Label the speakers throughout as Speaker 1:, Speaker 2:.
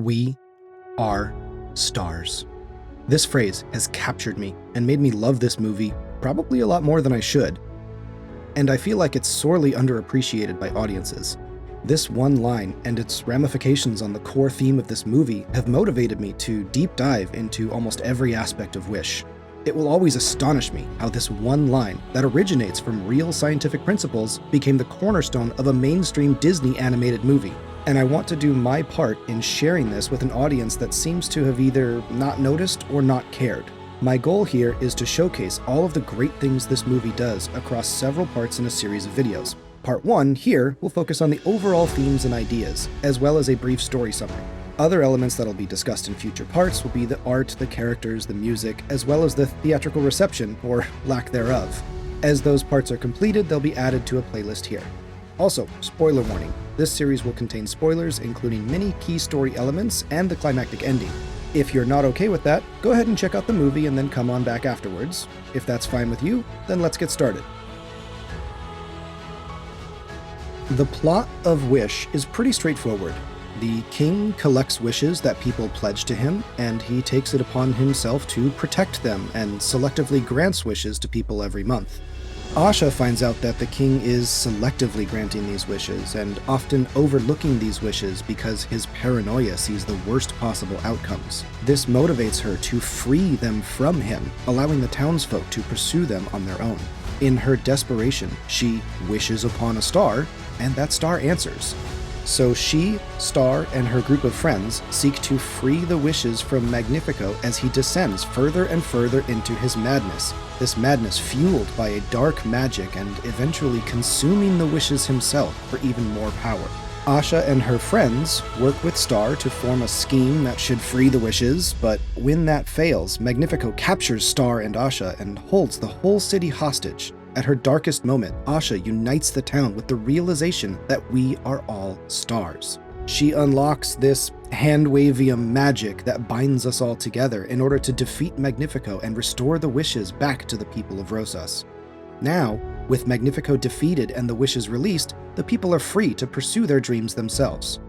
Speaker 1: We are stars. This phrase has captured me and made me love this movie probably a lot more than I should. And I feel like it's sorely underappreciated by audiences. This one line and its ramifications on the core theme of this movie have motivated me to deep dive into almost every aspect of Wish. It will always astonish me how this one line that originates from real scientific principles became the cornerstone of a mainstream Disney animated movie. And I want to do my part in sharing this with an audience that seems to have either not noticed or not cared. My goal here is to showcase all of the great things this movie does across several parts in a series of videos. Part 1 here will focus on the overall themes and ideas, as well as a brief story summary. Other elements that'll be discussed in future parts will be the art, the characters, the music, as well as the theatrical reception, or lack thereof. As those parts are completed, they'll be added to a playlist here. Also, spoiler warning, this series will contain spoilers including many key story elements and the climactic ending. If you're not okay with that, go ahead and check out the movie and then come on back afterwards. If that's fine with you, then let's get started. The plot of Wish is pretty straightforward. The king collects wishes that people pledge to him, and he takes it upon himself to protect them and selectively grants wishes to people every month. Asha finds out that the king is selectively granting these wishes and often overlooking these wishes because his paranoia sees the worst possible outcomes. This motivates her to free them from him, allowing the townsfolk to pursue them on their own. In her desperation, she wishes upon a star, and that star answers. So she, Star, and her group of friends seek to free the wishes from Magnifico as he descends further and further into his madness. This madness fueled by a dark magic and eventually consuming the wishes himself for even more power. Asha and her friends work with Star to form a scheme that should free the wishes, but when that fails, Magnifico captures Star and Asha and holds the whole city hostage. At her darkest moment, Asha unites the town with the realization that we are all stars. She unlocks this hand-wavium magic that binds us all together in order to defeat Magnifico and restore the wishes back to the people of Rosas. Now, with Magnifico defeated and the wishes released, the people are free to pursue their dreams themselves.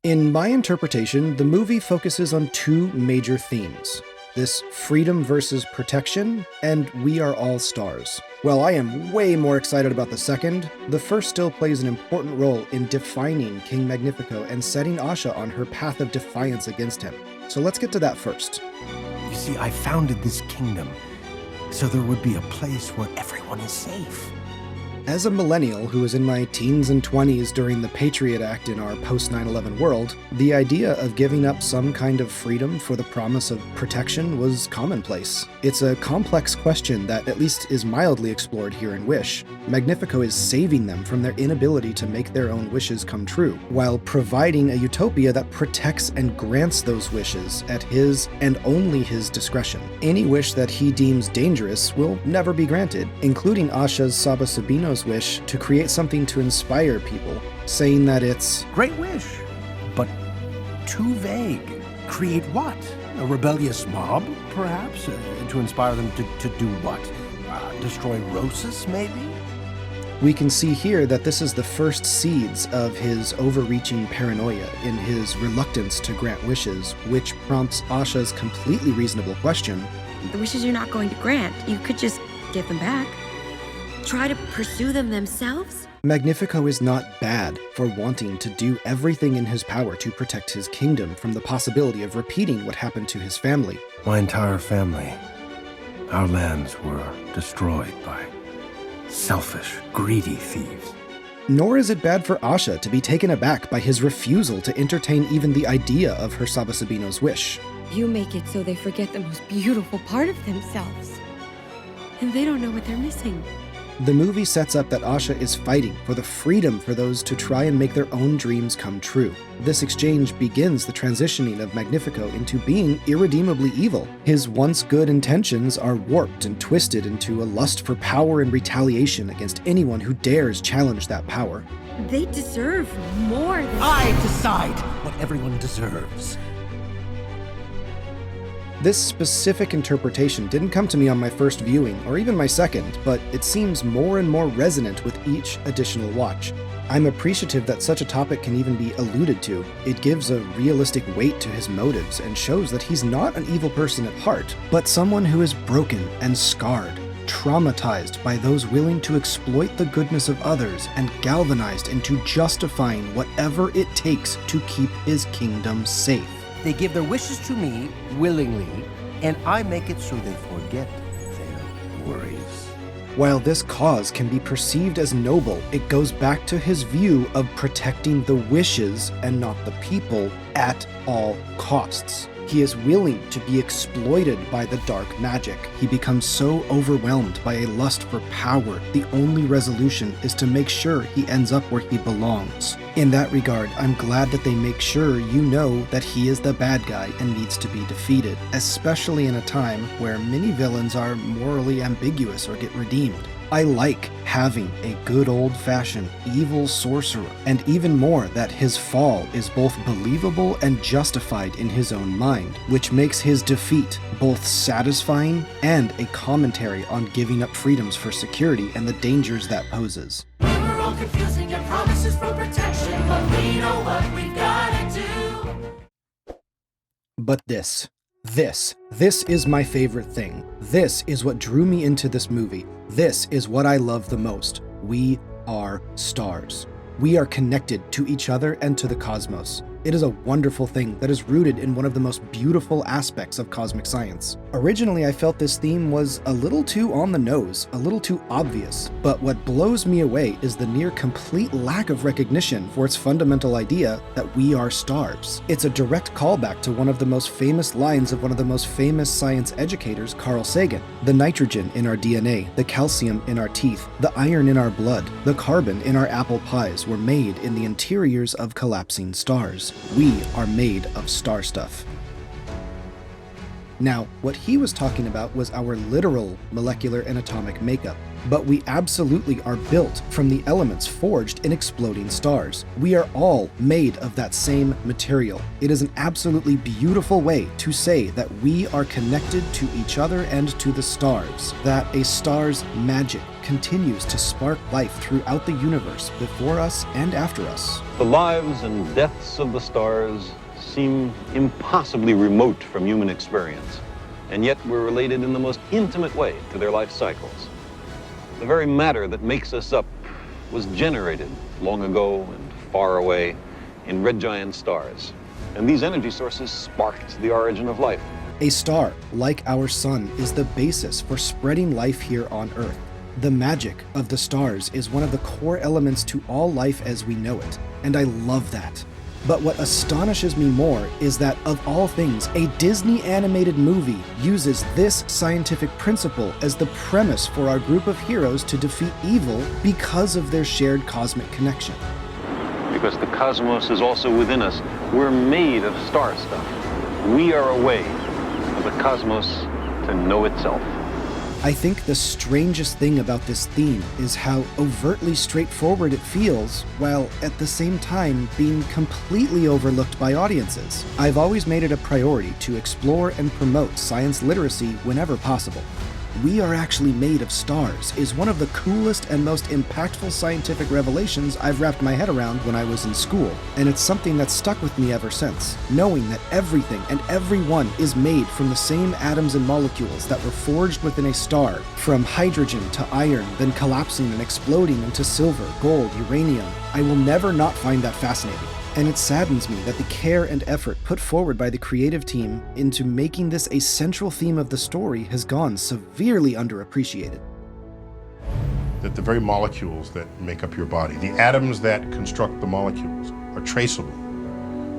Speaker 1: In my interpretation, the movie focuses on two major themes. This freedom versus protection, and we are all stars. While I am way more excited about the second, the first still plays an important role in defining King Magnifico and setting Asha on her path of defiance against him. So let's get to that first.
Speaker 2: You see, I founded this kingdom so there would be a place where everyone is safe.
Speaker 1: As a millennial who was in my teens and 20s during the Patriot Act in our post-9/11 world, the idea of giving up some kind of freedom for the promise of protection was commonplace. It's a complex question that at least is mildly explored here in Wish. Magnifico is saving them from their inability to make their own wishes come true, while providing a utopia that protects and grants those wishes at his and only his discretion. Any wish that he deems dangerous will never be granted, including Asha's Saba Sabino's wish to create something to inspire people, saying that it's
Speaker 2: Great wish, but too vague. Create what? A rebellious mob, perhaps? To inspire them to do what? Destroy Rosas, maybe?
Speaker 1: We can see here that this is the first seeds of his overreaching paranoia in his reluctance to grant wishes, which prompts Asha's completely reasonable question.
Speaker 3: The wishes you're not going to grant, you could just give them back. Try to pursue them themselves?
Speaker 1: Magnifico is not bad for wanting to do everything in his power to protect his kingdom from the possibility of repeating what happened to his family.
Speaker 2: My entire family, our lands were destroyed by selfish, greedy thieves.
Speaker 1: Nor is it bad for Asha to be taken aback by his refusal to entertain even the idea of her Saba Sabino's wish.
Speaker 3: You make it so they forget the most beautiful part of themselves. And they don't know what they're missing.
Speaker 1: The movie sets up that Asha is fighting for the freedom for those to try and make their own dreams come true. This exchange begins the transitioning of Magnifico into being irredeemably evil. His once good intentions are warped and twisted into a lust for power and retaliation against anyone who dares challenge that power.
Speaker 3: They deserve more than...
Speaker 2: I decide what everyone deserves.
Speaker 1: This specific interpretation didn't come to me on my first viewing, or even my second, but it seems more and more resonant with each additional watch. I'm appreciative that such a topic can even be alluded to. It gives a realistic weight to his motives and shows that he's not an evil person at heart, but someone who is broken and scarred, traumatized by those willing to exploit the goodness of others and galvanized into justifying whatever it takes to keep his kingdom safe.
Speaker 2: They give their wishes to me willingly, and I make it so they forget their worries.
Speaker 1: While this cause can be perceived as noble, it goes back to his view of protecting the wishes and not the people at all costs. He is willing to be exploited by the dark magic. He becomes so overwhelmed by a lust for power, the only resolution is to make sure he ends up where he belongs. In that regard, I'm glad that they make sure you know that he is the bad guy and needs to be defeated, especially in a time where many villains are morally ambiguous or get redeemed. I like having a good old-fashioned evil sorcerer, and even more that his fall is both believable and justified in his own mind, which makes his defeat both satisfying and a commentary on giving up freedoms for security and the dangers that poses.
Speaker 4: We're all confusing your promises for protection, but we know what we've gotta do.
Speaker 1: But this is my favorite thing. This is what drew me into this movie. This is what I love the most. We are stars. We are connected to each other and to the cosmos. It is a wonderful thing that is rooted in one of the most beautiful aspects of cosmic science. Originally, I felt this theme was a little too on the nose, a little too obvious, but what blows me away is the near complete lack of recognition for its fundamental idea that we are stars. It's a direct callback to one of the most famous lines of one of the most famous science educators, Carl Sagan. The nitrogen in our DNA, the calcium in our teeth, the iron in our blood, the carbon in our apple pies were made in the interiors of collapsing stars. We are made of star stuff. Now, what he was talking about was our literal molecular and atomic makeup, but we absolutely are built from the elements forged in exploding stars. We are all made of that same material. It is an absolutely beautiful way to say that we are connected to each other and to the stars, that a star's magic continues to spark life throughout the universe before us and after us.
Speaker 5: The lives and deaths of the stars seem impossibly remote from human experience, and yet we're related in the most intimate way to their life cycles. The very matter that makes us up was generated long ago and far away in red giant stars, and these energy sources sparked the origin of life.
Speaker 1: A star, like our sun, is the basis for spreading life here on Earth. The magic of the stars is one of the core elements to all life as we know it, and I love that. But what astonishes me more is that, of all things, a Disney animated movie uses this scientific principle as the premise for our group of heroes to defeat evil because of their shared cosmic connection.
Speaker 5: Because the cosmos is also within us. We're made of star stuff. We are a way for the cosmos to know itself.
Speaker 1: I think the strangest thing about this theme is how overtly straightforward it feels, while at the same time being completely overlooked by audiences. I've always made it a priority to explore and promote science literacy whenever possible. We are actually made of stars is one of the coolest and most impactful scientific revelations I've wrapped my head around when I was in school, and it's something that's stuck with me ever since, knowing that everything and everyone is made from the same atoms and molecules that were forged within a star, from hydrogen to iron, then collapsing and exploding into silver, gold, uranium. I will never not find that fascinating. And it saddens me that the care and effort put forward by the creative team into making this a central theme of the story has gone severely underappreciated.
Speaker 6: That the very molecules that make up your body, the atoms that construct the molecules, are traceable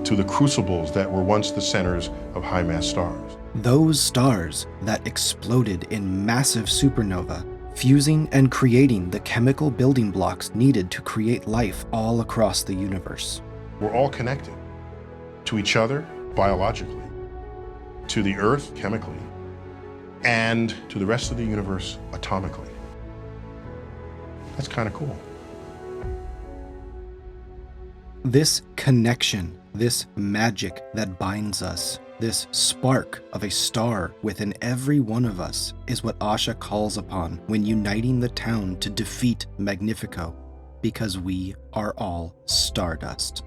Speaker 6: to the crucibles that were once the centers of high-mass stars.
Speaker 1: Those stars that exploded in massive supernova, fusing and creating the chemical building blocks needed to create life all across the universe.
Speaker 6: We're all connected to each other biologically, to the Earth chemically, and to the rest of the universe atomically. That's kind of cool.
Speaker 1: This connection, this magic that binds us, This spark of a star within every one of us is what Asha calls upon when uniting the town to defeat Magnifico, because we are all stardust.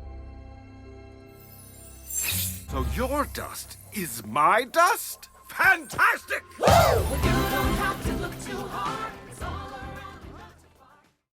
Speaker 7: So your dust is my dust? Fantastic!